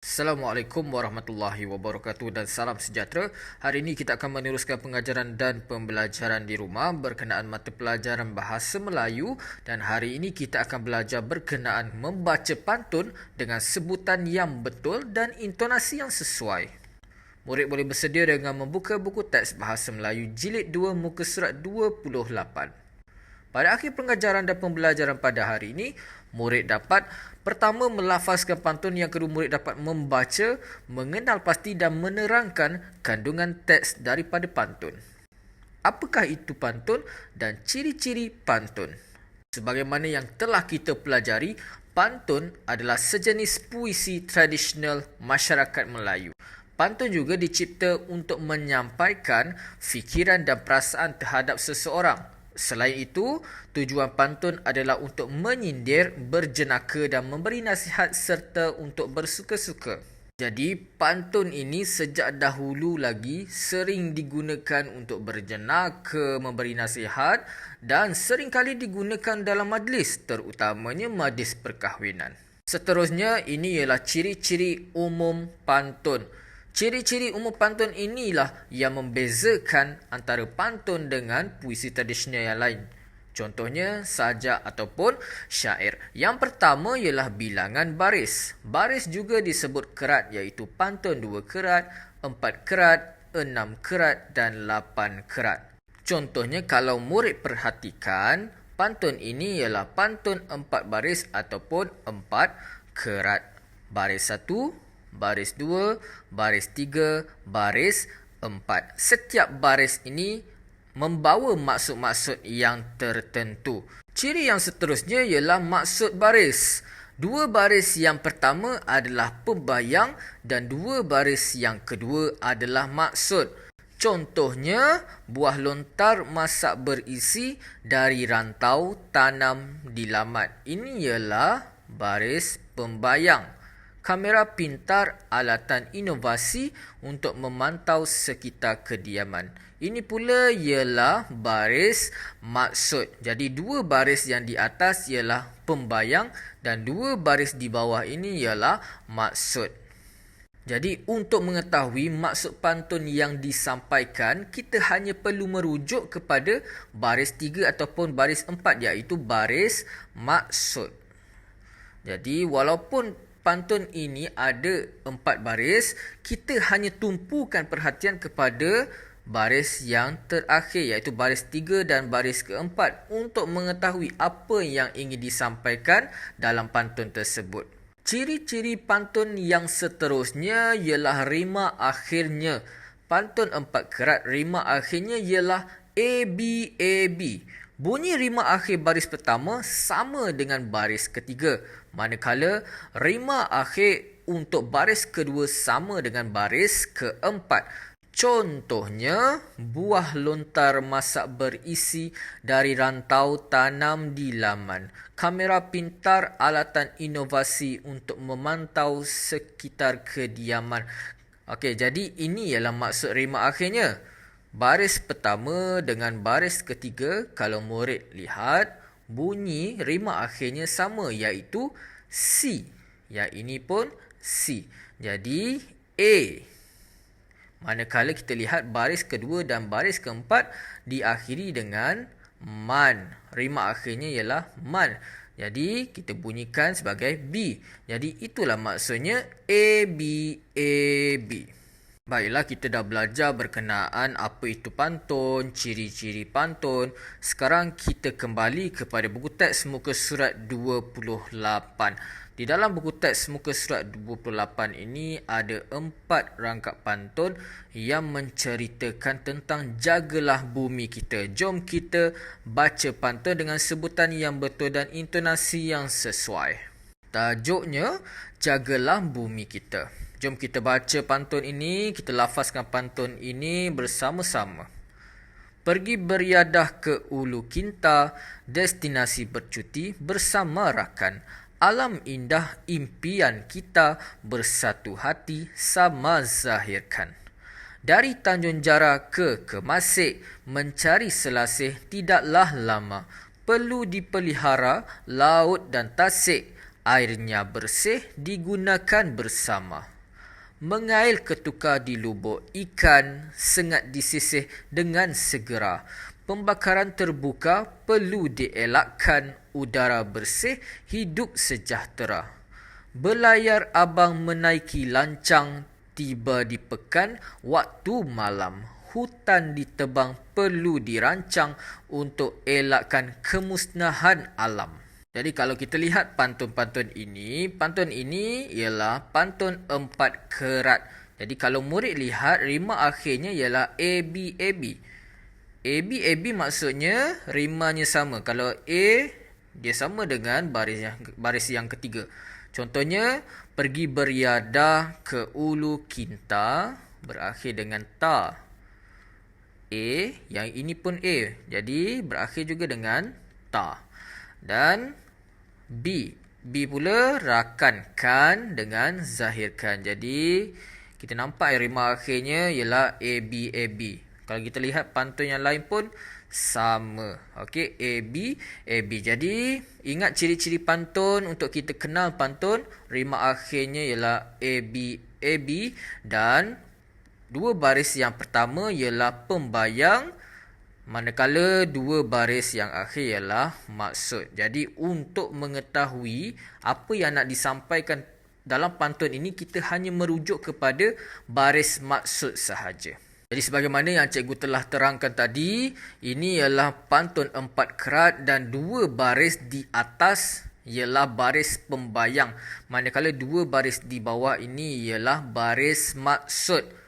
Assalamualaikum warahmatullahi wabarakatuh dan salam sejahtera. Hari ini kita akan meneruskan pengajaran dan pembelajaran di rumah berkenaan mata pelajaran Bahasa Melayu, dan hari ini kita akan belajar berkenaan membaca pantun dengan sebutan yang betul dan intonasi yang sesuai. Murid boleh bersedia dengan membuka buku teks Bahasa Melayu Jilid 2 muka surat 28. Pada akhir pengajaran dan pembelajaran pada hari ini, murid dapat pertama melafazkan pantun, yang kedua murid dapat membaca, mengenal pasti dan menerangkan kandungan teks daripada pantun. Apakah itu pantun dan ciri-ciri pantun? Sebagaimana yang telah kita pelajari, pantun adalah sejenis puisi tradisional masyarakat Melayu. Pantun juga dicipta untuk menyampaikan fikiran dan perasaan terhadap seseorang. Selain itu, tujuan pantun adalah untuk menyindir, berjenaka dan memberi nasihat serta untuk bersuka-suka. Jadi, pantun ini sejak dahulu lagi sering digunakan untuk berjenaka, memberi nasihat dan seringkali digunakan dalam majlis, terutamanya majlis perkahwinan. Seterusnya, ini ialah ciri-ciri umum pantun. Ciri-ciri umum pantun inilah yang membezakan antara pantun dengan puisi tradisional yang lain. Contohnya, sajak ataupun syair. Yang pertama ialah bilangan baris. Baris juga disebut kerat, iaitu pantun 2 kerat, 4 kerat, 6 kerat dan 8 kerat. Contohnya, kalau murid perhatikan, pantun ini ialah pantun 4 baris ataupun 4 kerat. Baris 1, baris 2, baris 3, baris 4. Setiap baris ini membawa maksud-maksud yang tertentu. Ciri yang seterusnya ialah maksud baris. 2 baris yang pertama adalah pembayang dan 2 baris yang kedua adalah maksud. Contohnya, buah lontar masak berisi, dari rantau tanam di lamat. Ini ialah baris pembayang. Kamera pintar, alatan inovasi untuk memantau sekitar kediaman. Ini pula ialah baris maksud. Jadi 2 baris yang di atas ialah pembayang dan 2 baris di bawah ini ialah maksud. Jadi untuk mengetahui maksud pantun yang disampaikan, kita hanya perlu merujuk kepada baris 3 ataupun baris 4, iaitu baris maksud. Jadi walaupun pantun ini ada 4 baris, kita hanya tumpukan perhatian kepada baris yang terakhir, iaitu baris 3 dan baris keempat, untuk mengetahui apa yang ingin disampaikan dalam pantun tersebut. Ciri-ciri pantun yang seterusnya ialah rima akhirnya. Pantun 4 kerat, rima akhirnya ialah AB. Bunyi rima akhir baris pertama sama dengan baris ketiga, manakala rima akhir untuk baris kedua sama dengan baris keempat. Contohnya, buah lontar masak berisi, dari rantau tanam di laman. Kamera pintar, alatan inovasi untuk memantau sekitar kediaman. Okey, jadi ini ialah maksud rima akhirnya. Baris pertama dengan baris ketiga, kalau murid lihat, bunyi rima akhirnya sama, iaitu C. Yang ini pun C. Jadi A. Manakala kita lihat baris kedua dan baris keempat diakhiri dengan man. Rima akhirnya ialah man. Jadi kita bunyikan sebagai B. Jadi itulah maksudnya AB. Baiklah, kita dah belajar berkenaan apa itu pantun, ciri-ciri pantun. Sekarang kita kembali kepada buku teks muka surat 28. Di dalam buku teks muka surat 28 ini ada 4 rangkap pantun yang menceritakan tentang jagalah bumi kita. Jom kita baca pantun dengan sebutan yang betul dan intonasi yang sesuai. Tajuknya, jagalah bumi kita. Jom kita baca pantun ini, kita lafazkan pantun ini bersama-sama. Pergi beriadah ke Ulu Kinta, destinasi bercuti bersama rakan. Alam indah impian kita, bersatu hati sama zahirkan. Dari Tanjung Jara ke Kemasik, mencari selasih tidaklah lama. Perlu dipelihara laut dan tasik. airnya bersih digunakan bersama. Mengail ketukar di lubuk ikan, sengat disisih dengan segera. Pembakaran terbuka perlu dielakkan, udara bersih, hidup sejahtera. Berlayar abang menaiki lancang, tiba di pekan waktu malam. Hutan ditebang perlu dirancang untuk elakkan kemusnahan alam. Jadi kalau kita lihat pantun ini ialah pantun 4 kerat. Jadi kalau murid lihat rima akhirnya ialah A-B maksudnya rimanya sama. Kalau A dia sama dengan baris yang ketiga. Contohnya pergi beriadah ke ulu kinta berakhir dengan ta. A yang ini pun A. Jadi berakhir juga dengan ta. Dan B pula rakankan dengan zahirkan. Jadi kita nampak rima akhirnya ialah AB. Kalau kita lihat pantun yang lain pun sama. Okey, AB. Jadi ingat ciri-ciri pantun untuk kita kenal pantun. Rima akhirnya ialah AB dan dua baris yang pertama ialah pembayang, manakala dua baris yang akhir ialah maksud. Jadi untuk mengetahui apa yang nak disampaikan dalam pantun ini, kita hanya merujuk kepada baris maksud sahaja. Jadi sebagaimana yang cikgu telah terangkan tadi, ini ialah pantun 4 kerat dan dua baris di atas ialah baris pembayang, manakala dua baris di bawah ini ialah baris maksud.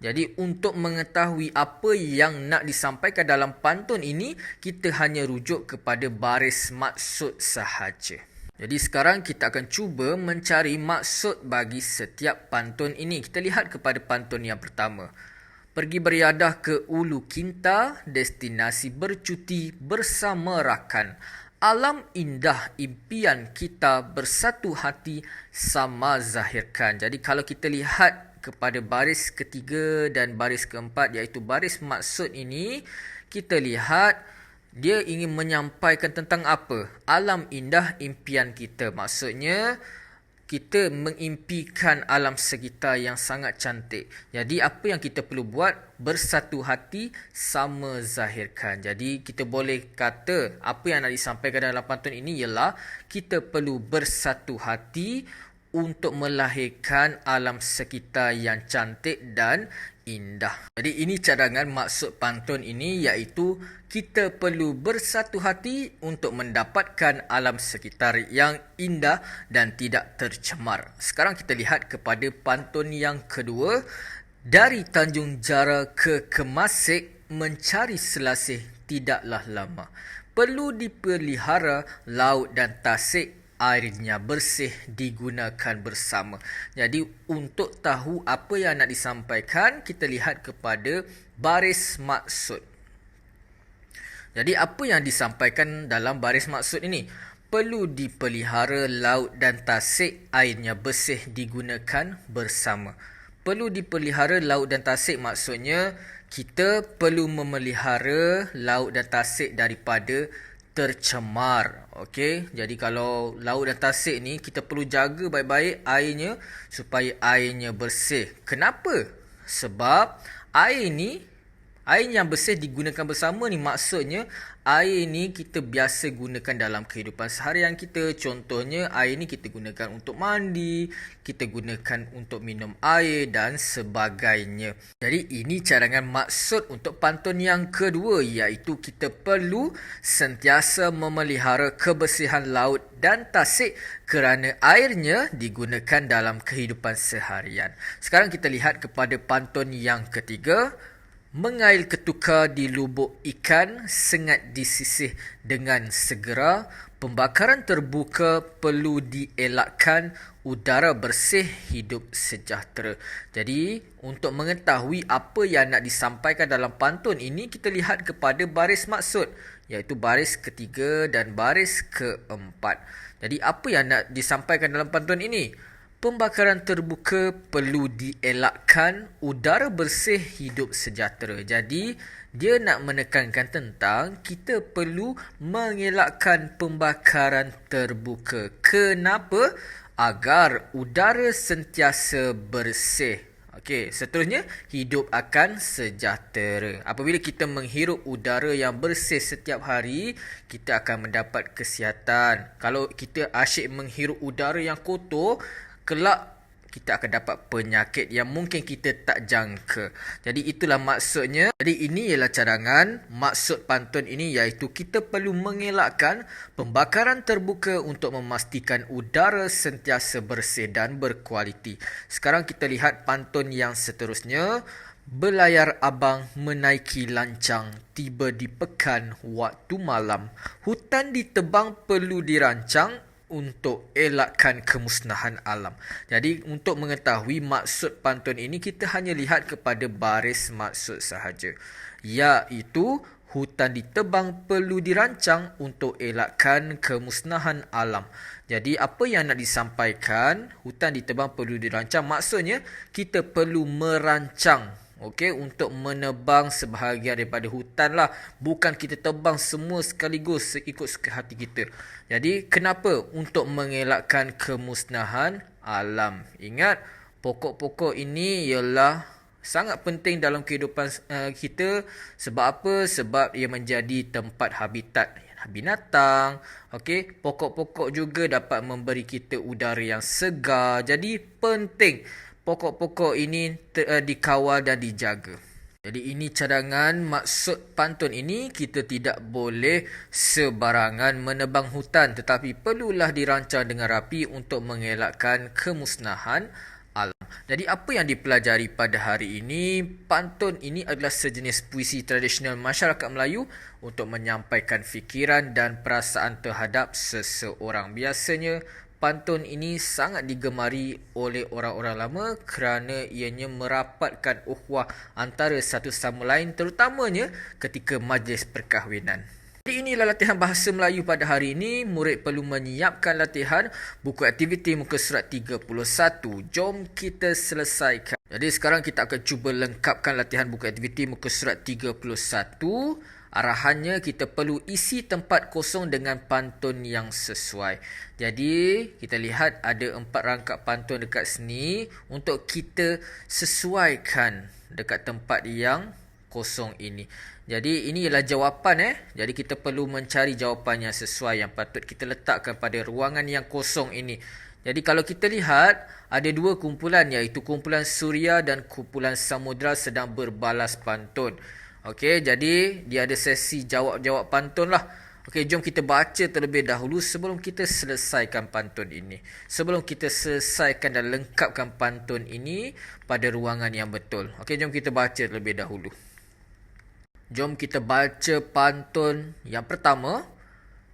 Jadi untuk mengetahui apa yang nak disampaikan dalam pantun ini, kita hanya rujuk kepada baris maksud sahaja. Jadi sekarang kita akan cuba mencari maksud bagi setiap pantun ini. Kita lihat kepada pantun yang pertama. Pergi beriadah ke ulu kinta, destinasi bercuti bersama rakan. Alam indah impian kita, bersatu hati sama zahirkan. Jadi kalau kita lihat kepada baris ketiga dan baris keempat, iaitu baris maksud ini, kita lihat dia ingin menyampaikan tentang apa? Alam indah impian kita. Maksudnya kita mengimpikan alam sekitar yang sangat cantik. Jadi apa yang kita perlu buat? Bersatu hati sama zahirkan. Jadi kita boleh kata apa yang nak disampaikan dalam pantun ini ialah kita perlu bersatu hati untuk melahirkan alam sekitar yang cantik dan indah. Jadi ini cadangan maksud pantun ini, iaitu kita perlu bersatu hati untuk mendapatkan alam sekitar yang indah dan tidak tercemar. Sekarang kita lihat kepada pantun yang kedua. Dari Tanjung Jara ke Kemasik, mencari selasih tidaklah lama. Perlu dipelihara laut dan tasik, airnya bersih digunakan bersama. Jadi untuk tahu apa yang nak disampaikan, kita lihat kepada baris maksud. Jadi apa yang disampaikan dalam baris maksud ini? Perlu dipelihara laut dan tasik, airnya bersih digunakan bersama. Perlu dipelihara laut dan tasik maksudnya kita perlu memelihara laut dan tasik daripada tercemar. Okey, jadi kalau laut dan tasik ni kita perlu jaga baik-baik airnya supaya airnya bersih. Kenapa? Sebab air yang bersih digunakan bersama ni maksudnya air ni kita biasa gunakan dalam kehidupan seharian kita. Contohnya air ni kita gunakan untuk mandi, kita gunakan untuk minum air dan sebagainya. Jadi ini cadangan maksud untuk pantun yang kedua, iaitu kita perlu sentiasa memelihara kebersihan laut dan tasik kerana airnya digunakan dalam kehidupan seharian. Sekarang kita lihat kepada pantun yang ketiga. Mengail ketukar di lubuk ikan, sengat disisih dengan segera. Pembakaran terbuka perlu dielakkan, udara bersih, hidup sejahtera. Jadi, untuk mengetahui apa yang nak disampaikan dalam pantun ini, kita lihat kepada baris maksud, iaitu baris ketiga dan baris keempat. Jadi, apa yang nak disampaikan dalam pantun ini? Pembakaran terbuka perlu dielakkan, udara bersih hidup sejahtera. Jadi, dia nak menekankan tentang kita perlu mengelakkan pembakaran terbuka. Kenapa? Agar udara sentiasa bersih. Okey, seterusnya, hidup akan sejahtera. Apabila kita menghirup udara yang bersih setiap hari, kita akan mendapat kesihatan. Kalau kita asyik menghirup udara yang kotor, kelak kita akan dapat penyakit yang mungkin kita tak jangka. Jadi itulah maksudnya. Jadi ini ialah cadangan. Maksud pantun ini iaitu kita perlu mengelakkan pembakaran terbuka untuk memastikan udara sentiasa bersih dan berkualiti. Sekarang kita lihat pantun yang seterusnya. Berlayar abang menaiki lancang, tiba di pekan waktu malam. Hutan ditebang perlu dirancang untuk elakkan kemusnahan alam. Jadi untuk mengetahui maksud pantun ini, kita hanya lihat kepada baris maksud sahaja. Iaitu hutan ditebang perlu dirancang untuk elakkan kemusnahan alam. Jadi apa yang nak disampaikan, hutan ditebang perlu dirancang, maksudnya kita perlu merancang, okey, untuk menebang sebahagian daripada hutan lah. Bukan kita tebang semua sekaligus ikut suka hati kita. Jadi kenapa? Untuk mengelakkan kemusnahan alam. Ingat, pokok-pokok ini ialah sangat penting dalam kehidupan kita. Sebab apa? Sebab ia menjadi tempat habitat binatang. Okey, pokok-pokok juga dapat memberi kita udara yang segar. Jadi penting pokok-pokok ini dikawal dan dijaga. Jadi ini cadangan. Maksud pantun ini, kita tidak boleh sebarangan menebang hutan, tetapi perlulah dirancang dengan rapi untuk mengelakkan kemusnahan alam. Jadi apa yang dipelajari pada hari ini? Pantun ini adalah sejenis puisi tradisional masyarakat Melayu untuk menyampaikan fikiran dan perasaan terhadap seseorang. Biasanya pantun ini sangat digemari oleh orang-orang lama kerana ianya merapatkan ukhuwah antara satu sama lain, terutamanya ketika majlis perkahwinan. Jadi inilah latihan bahasa Melayu pada hari ini. Murid perlu menyiapkan latihan buku aktiviti muka surat 31. Jom kita selesaikan. Jadi sekarang kita akan cuba lengkapkan latihan buku aktiviti muka surat 31. Arahannya, kita perlu isi tempat kosong dengan pantun yang sesuai. Jadi, kita lihat ada 4 rangkap pantun dekat sini untuk kita sesuaikan dekat tempat yang kosong ini. Jadi, ini ialah jawapan. Jadi, kita perlu mencari jawapan yang sesuai yang patut kita letakkan pada ruangan yang kosong ini. Jadi, kalau kita lihat, ada 2 kumpulan, iaitu kumpulan Suria dan kumpulan Samudra sedang berbalas pantun. Okey, jadi dia ada sesi jawab-jawab pantun lah. Okey, jom kita baca terlebih dahulu sebelum kita selesaikan pantun ini. Sebelum kita selesaikan dan lengkapkan pantun ini pada ruangan yang betul. Okey, jom kita baca terlebih dahulu. Jom kita baca pantun yang pertama.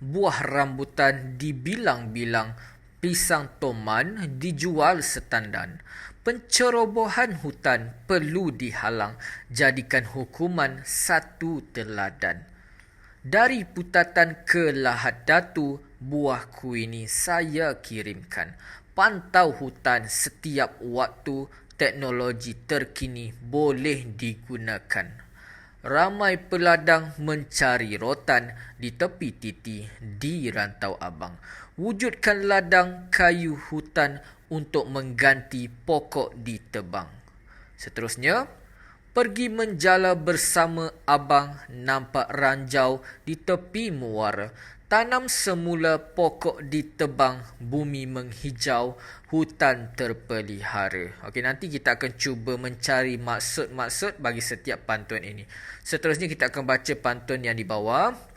Buah rambutan dibilang-bilang, pisang toman dijual setandan. Pencerobohan hutan perlu dihalang, jadikan hukuman satu teladan. Dari putatan ke Lahad Datu, buahku ini saya kirimkan. Pantau hutan setiap waktu, teknologi terkini boleh digunakan. Ramai peladang mencari rotan di tepi titi di Rantau Abang. Wujudkan ladang kayu hutan untuk mengganti pokok ditebang. Seterusnya, pergi menjala bersama abang, nampak ranjau di tepi muara. Tanam semula pokok ditebang, bumi menghijau, hutan terpelihara. Okey, nanti kita akan cuba mencari maksud-maksud bagi setiap pantun ini. Seterusnya kita akan baca pantun yang di bawah.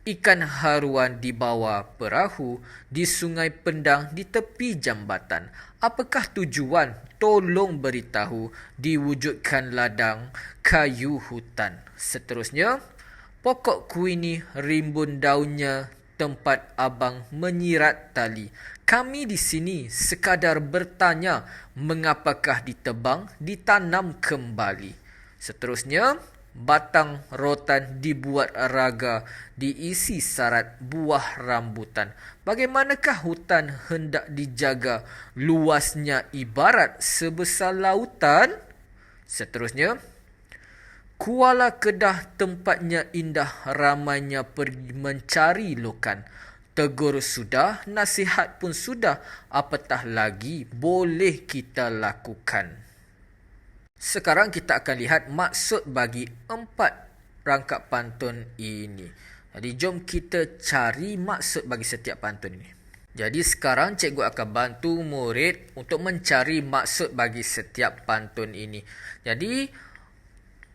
Ikan haruan di bawah perahu, di sungai Pendang di tepi jambatan. Apakah tujuan? Tolong beritahu. Diwujudkan ladang kayu hutan. Seterusnya, pokokku ini rimbun daunnya, tempat abang menyirat tali. Kami di sini sekadar bertanya, mengapakah ditebang, ditanam kembali. Seterusnya, batang rotan dibuat raga, diisi sarat buah rambutan. Bagaimanakah hutan hendak dijaga, luasnya ibarat sebesar lautan? Seterusnya, Kuala Kedah tempatnya indah, ramainya pergi mencari lokan. Tegur sudah, nasihat pun sudah, apatah lagi boleh kita lakukan. Sekarang kita akan lihat maksud bagi 4 rangkap pantun ini. Jadi jom kita cari maksud bagi setiap pantun ini. Jadi sekarang cikgu akan bantu murid untuk mencari maksud bagi setiap pantun ini. Jadi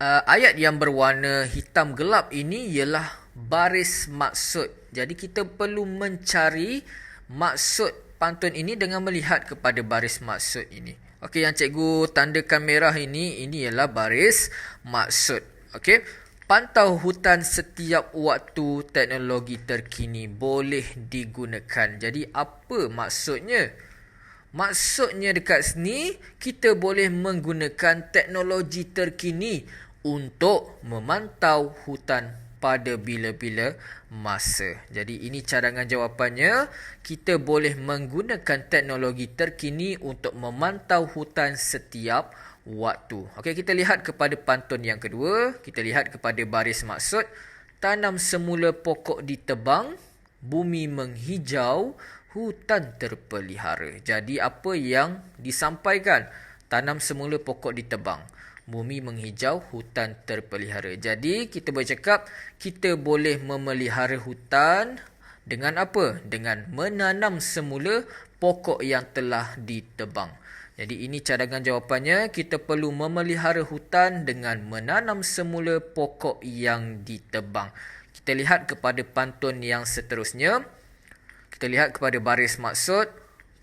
ayat yang berwarna hitam gelap ini ialah baris maksud. Jadi kita perlu mencari maksud pantun ini dengan melihat kepada baris maksud ini. Okey, yang cikgu tandakan merah ini ialah baris maksud. Okey. Pantau hutan setiap waktu, teknologi terkini boleh digunakan. Jadi apa maksudnya? Maksudnya dekat sini kita boleh menggunakan teknologi terkini untuk memantau hutan pada bila-bila masa. Jadi ini cadangan jawapannya. Kita boleh menggunakan teknologi terkini untuk memantau hutan setiap waktu. Okey, kita lihat kepada pantun yang kedua. Kita lihat kepada baris maksud. Tanam semula pokok ditebang, bumi menghijau, hutan terpelihara. Jadi apa yang disampaikan? Tanam semula pokok ditebang, bumi menghijau, hutan terpelihara. Jadi kita boleh cakap kita boleh memelihara hutan dengan apa? Dengan menanam semula pokok yang telah ditebang. Jadi ini cadangan jawapannya. Kita perlu memelihara hutan dengan menanam semula pokok yang ditebang. Kita lihat kepada pantun yang seterusnya. Kita lihat kepada baris maksud.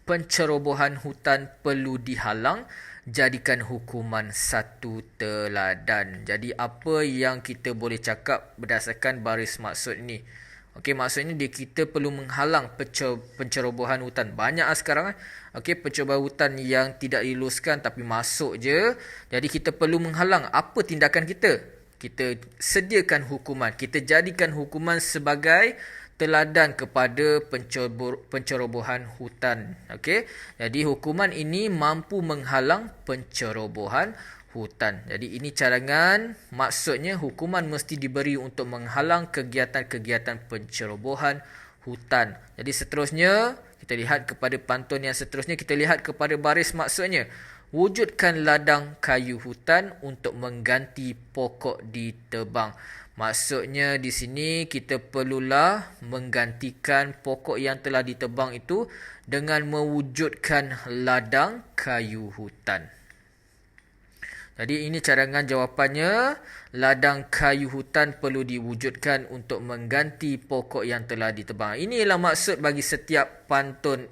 Pencerobohan hutan perlu dihalang, jadikan hukuman satu teladan. Jadi apa yang kita boleh cakap berdasarkan baris maksud ni? Okey, maksudnya kita perlu menghalang pencerobohan hutan. Banyak sekarang okey, pencerobohan hutan yang tidak diluluskan tapi masuk je. Jadi kita perlu menghalang. Apa tindakan kita? Kita sediakan hukuman. Kita jadikan hukuman sebagai teladan kepada pencerobohan hutan. Okey. Jadi hukuman ini mampu menghalang pencerobohan hutan. Jadi ini cadangan, maksudnya hukuman mesti diberi untuk menghalang kegiatan-kegiatan pencerobohan hutan. Jadi seterusnya, kita lihat kepada pantun yang seterusnya, kita lihat kepada baris maksudnya. Wujudkan ladang kayu hutan untuk mengganti pokok ditebang. Maksudnya di sini kita perlulah menggantikan pokok yang telah ditebang itu dengan mewujudkan ladang kayu hutan. Jadi ini cadangan jawapannya. Ladang kayu hutan perlu diwujudkan untuk mengganti pokok yang telah ditebang. Inilah maksud bagi setiap pantun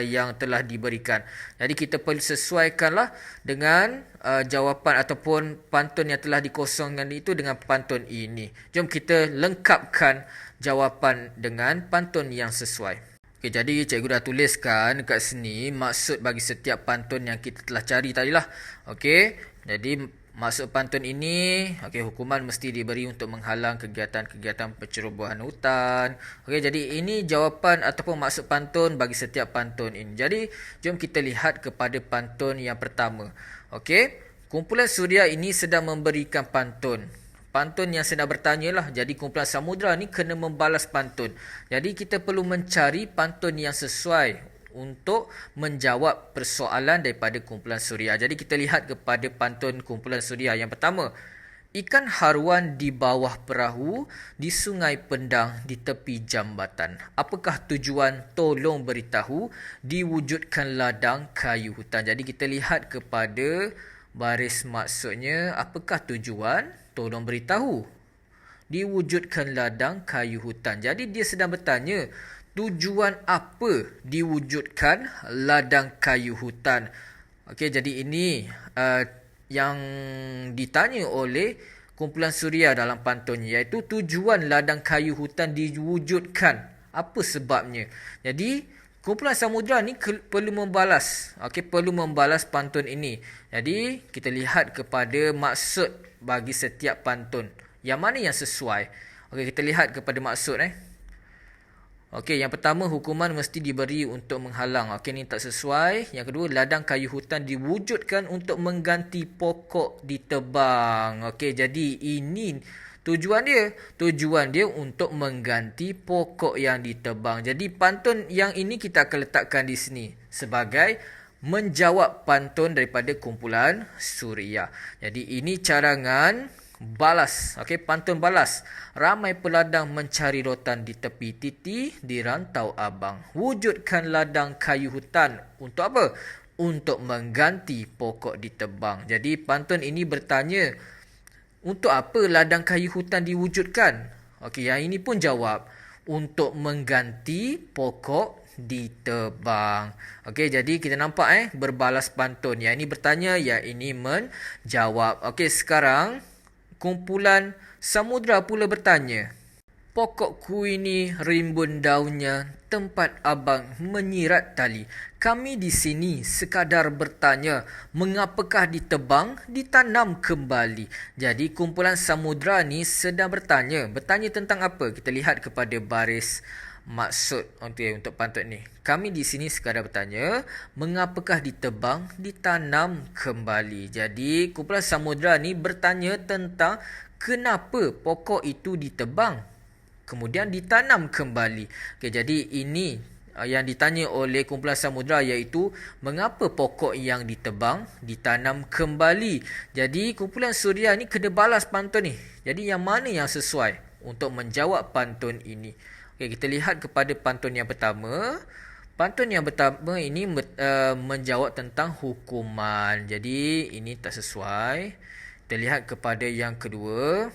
yang telah diberikan. Jadi kita perlu sesuaikanlah dengan jawapan ataupun pantun yang telah dikosongkan itu dengan pantun ini. Jom kita lengkapkan jawapan dengan pantun yang sesuai. Okey, jadi cikgu dah tuliskan dekat sini maksud bagi setiap pantun yang kita telah cari tadilah. Okey. Jadi maksud pantun ini, okey, hukuman mesti diberi untuk menghalang kegiatan-kegiatan pencerobohan hutan. Okey, jadi ini jawapan ataupun maksud pantun bagi setiap pantun ini. Jadi jom kita lihat kepada pantun yang pertama. Okey, kumpulan suria ini sedang memberikan pantun. Pantun yang sedang bertanya lah. Jadi kumpulan samudra ni kena membalas pantun. Jadi kita perlu mencari pantun yang sesuai untuk menjawab persoalan daripada kumpulan suria. Jadi kita lihat kepada pantun kumpulan suria yang pertama. Ikan haruan di bawah perahu, di sungai Pendang, di tepi jambatan. Apakah tujuan? Tolong beritahu. Diwujudkan ladang kayu hutan. Jadi kita lihat kepada baris maksudnya. Apakah tujuan? Tolong beritahu. Diwujudkan ladang kayu hutan. Jadi dia sedang bertanya, tujuan apa diwujudkan ladang kayu hutan? Okey, jadi ini yang ditanya oleh kumpulan suria dalam pantun, iaitu tujuan ladang kayu hutan diwujudkan. Apa sebabnya? Jadi kumpulan samudra ni perlu membalas. Perlu membalas pantun ini. Jadi, kita lihat kepada maksud bagi setiap pantun. Yang mana yang sesuai? Kita lihat kepada maksud. Yang pertama, hukuman mesti diberi untuk menghalang. Ni tak sesuai. Yang kedua, ladang kayu hutan diwujudkan untuk mengganti pokok ditebang. Jadi ini tujuan dia untuk mengganti pokok yang ditebang. Jadi pantun yang ini kita akan letakkan di sini sebagai menjawab pantun daripada kumpulan Suria. Jadi ini cadangan balas. Pantun balas. Ramai peladang mencari rotan di tepi titi di rantau abang. Wujudkan ladang kayu hutan untuk apa? Untuk mengganti pokok ditebang. Jadi pantun ini bertanya, untuk apa ladang kayu hutan diwujudkan? Yang ini pun jawab, untuk mengganti pokok ditebang. Jadi kita nampak berbalas pantun. Yang ini bertanya, yang ini menjawab. Sekarang kumpulan samudra pula bertanya. Pokokku ini rimbun daunnya, tempat abang menyirat tali. Kami di sini sekadar bertanya, mengapakah ditebang, ditanam kembali. Jadi kumpulan samudra ni sedang bertanya. Bertanya tentang apa? Kita lihat kepada baris maksud untuk pantun ni. Kami di sini sekadar bertanya, mengapakah ditebang, ditanam kembali. Jadi kumpulan samudra ni bertanya tentang kenapa pokok itu ditebang kemudian ditanam kembali. Jadi ini yang ditanya oleh kumpulan samudra, iaitu mengapa pokok yang ditebang ditanam kembali. Jadi kumpulan Suria ni kena balas pantun ni. Jadi yang mana yang sesuai untuk menjawab pantun ini? Kita lihat kepada pantun yang pertama. Pantun yang pertama ini menjawab tentang hukuman. Jadi ini tak sesuai. Kita lihat kepada yang kedua.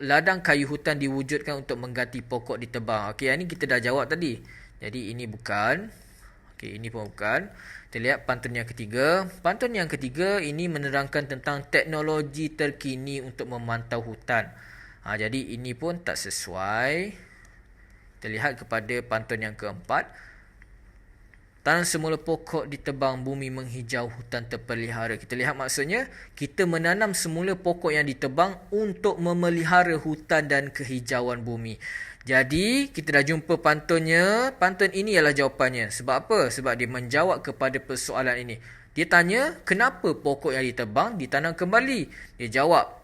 Ladang kayu hutan diwujudkan untuk mengganti pokok ditebang. Yang ini kita dah jawab tadi. Jadi ini bukan. Ini pun bukan. Kita lihat pantun yang ketiga. Pantun yang ketiga ini menerangkan tentang teknologi terkini untuk memantau hutan. Jadi ini pun tak sesuai. Kita lihat kepada pantun yang keempat. Tanam semula pokok ditebang, bumi menghijau, hutan terpelihara. Kita lihat maksudnya, kita menanam semula pokok yang ditebang untuk memelihara hutan dan kehijauan bumi. Jadi, kita dah jumpa pantunnya. Pantun ini ialah jawapannya. Sebab apa? Sebab dia menjawab kepada persoalan ini. Dia tanya, kenapa pokok yang ditebang ditanam kembali? Dia jawab,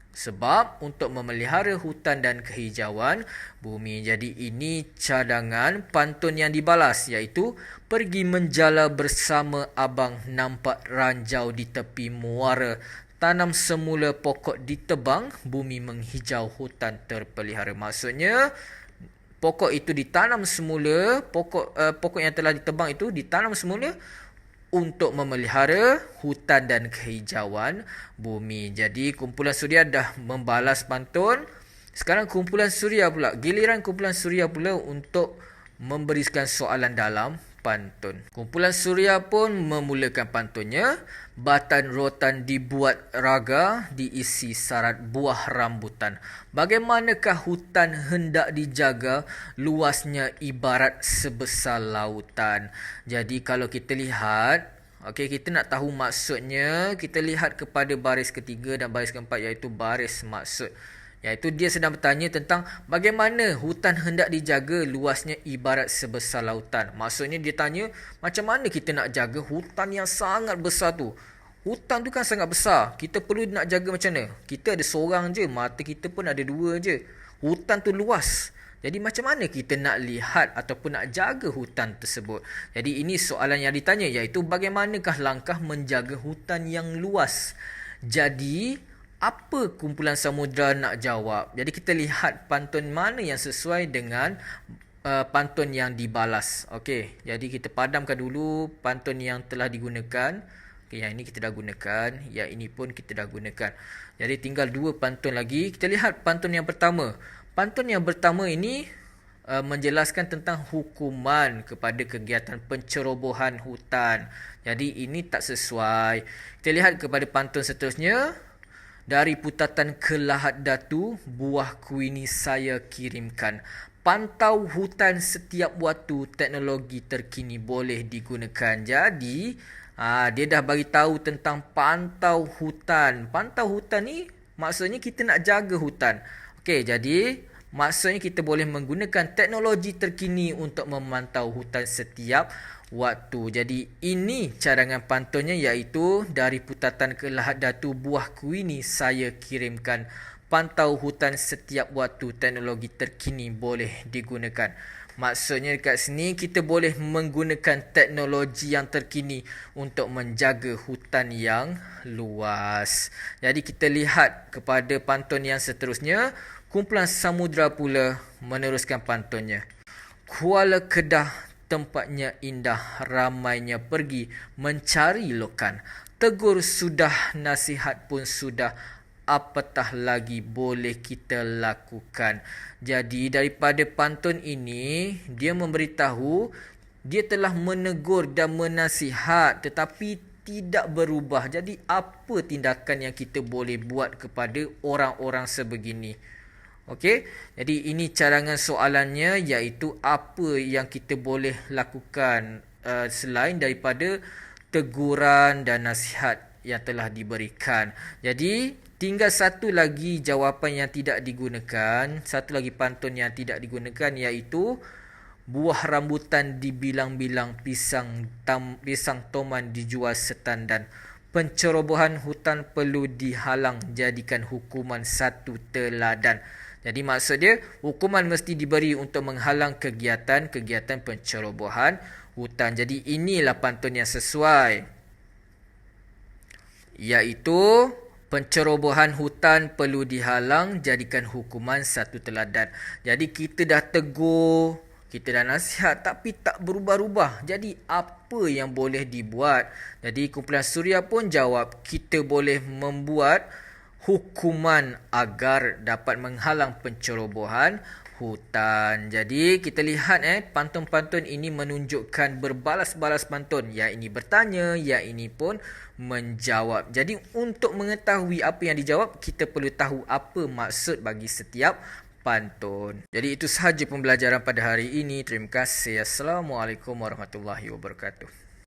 sebab untuk memelihara hutan dan kehijauan bumi. Jadi ini cadangan pantun yang dibalas, iaitu pergi menjala bersama abang, nampak ranjau di tepi muara. Tanam semula pokok ditebang, bumi menghijau, hutan terpelihara. Maksudnya pokok itu ditanam semula, pokok yang telah ditebang itu ditanam semula untuk memelihara hutan dan kehijauan bumi. Jadi kumpulan Suria dah membalas pantun. Sekarang kumpulan Suria pula. Giliran kumpulan Suria pula untuk memberikan soalan dalam pantun. Kumpulan Suria pun memulakan pantunnya. Batan rotan dibuat raga, diisi syarat buah rambutan. Bagaimanakah hutan hendak dijaga, luasnya ibarat sebesar lautan. Jadi kalau kita lihat, kita nak tahu maksudnya, kita lihat kepada baris ketiga dan baris keempat, iaitu baris maksud. Iaitu dia sedang bertanya tentang bagaimana hutan hendak dijaga, luasnya ibarat sebesar lautan. Maksudnya dia tanya, macam mana kita nak jaga hutan yang sangat besar tu? Hutan tu kan sangat besar. Kita perlu nak jaga macam mana? Kita ada seorang je, mata kita pun ada dua je. Hutan tu luas. Jadi macam mana kita nak lihat ataupun nak jaga hutan tersebut? Jadi ini soalan yang ditanya, iaitu bagaimanakah langkah menjaga hutan yang luas? Jadi apa kumpulan samudra nak jawab? Jadi kita lihat pantun mana yang sesuai dengan pantun yang dibalas. Jadi kita padamkan dulu pantun yang telah digunakan. Yang ini kita dah gunakan, yang ini pun kita dah gunakan. Jadi tinggal dua pantun lagi. Kita lihat pantun yang pertama. Pantun yang pertama ini menjelaskan tentang hukuman kepada kegiatan pencerobohan hutan. Jadi ini tak sesuai. Kita lihat kepada pantun seterusnya. Dari putatan ke Lahad Datu, buahku ini saya kirimkan. pantau hutan setiap waktu, teknologi terkini boleh digunakan. Jadi, dia dah bagi tahu tentang pantau hutan. Pantau hutan ni maksudnya kita nak jaga hutan. Okey, jadi maksudnya kita boleh menggunakan teknologi terkini untuk memantau hutan setiap waktu. Jadi ini cadangan pantunnya, iaitu dari Putatan Kelahar Datu Buah Kuini saya kirimkan. Pantau hutan setiap waktu, teknologi terkini boleh digunakan. Maksudnya dekat sini kita boleh menggunakan teknologi yang terkini untuk menjaga hutan yang luas. Jadi kita lihat kepada pantun yang seterusnya. Kumpulan Samudra pula meneruskan pantunnya. Kuala Kedah tempatnya indah, ramainya pergi mencari lokan. Tegur sudah, nasihat pun sudah, apatah lagi boleh kita lakukan. Jadi daripada pantun ini, dia memberitahu dia telah menegur dan menasihat tetapi tidak berubah. Jadi apa tindakan yang kita boleh buat kepada orang-orang sebegini? Okey, jadi ini cadangan soalannya, iaitu apa yang kita boleh lakukan selain daripada teguran dan nasihat yang telah diberikan. Jadi tinggal satu lagi jawapan yang tidak digunakan, satu lagi pantun yang tidak digunakan, iaitu buah rambutan dibilang-bilang, pisang toman dijual setandan. Pencerobohan hutan perlu dihalang, jadikan hukuman satu teladan. Jadi maksud dia, hukuman mesti diberi untuk menghalang kegiatan pencerobohan hutan. Jadi inilah pantun yang sesuai, iaitu pencerobohan hutan perlu dihalang, jadikan hukuman satu teladan. Jadi kita dah tegur, kita dah nasihat tapi tak berubah-ubah. Jadi apa yang boleh dibuat? Jadi kumpulan Suria pun jawab, kita boleh membuat hukuman agar dapat menghalang pencerobohan hutan. Jadi kita lihat pantun-pantun ini menunjukkan berbalas-balas pantun. Yang ini bertanya, yang ini pun menjawab. Jadi untuk mengetahui apa yang dijawab, kita perlu tahu apa maksud bagi setiap pantun. Jadi itu sahaja pembelajaran pada hari ini. Terima kasih. Assalamualaikum warahmatullahi wabarakatuh.